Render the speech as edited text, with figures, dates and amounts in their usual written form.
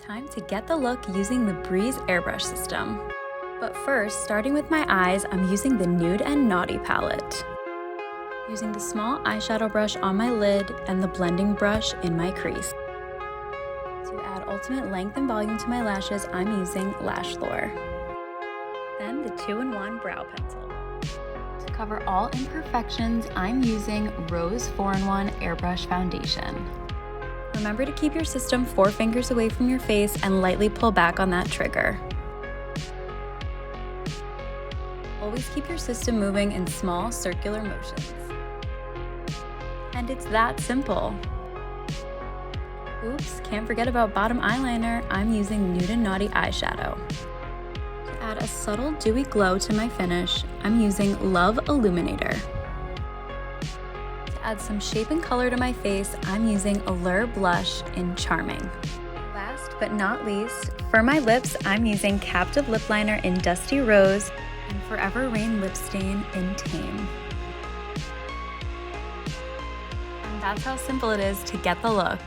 Time to get the look using the Breeze Airbrush system. But first, starting with my eyes, I'm using the Nude and Naughty palette. Using the small eyeshadow brush on my lid and the blending brush in my crease. To add ultimate length and volume to my lashes, I'm using Lash Allure. Then the 2-in-1 brow pencil. To cover all imperfections, I'm using Rose 4-in-1 Airbrush foundation. Remember to keep your system 4 fingers away from your face and lightly pull back on that trigger. Always keep your system moving in small circular motions. And it's that simple. Oops, can't forget about bottom eyeliner. I'm using Nude and Naughty eyeshadow. To add a subtle dewy glow to my finish, I'm using Love Illuminator. To add some shape and color to my face, I'm using Allure blush in Charming. Last but not least, for my lips, I'm using Captive Lip Liner in Dusty Rose and Forever Rain Lip Stain in Tame. And that's how simple it is to get the look.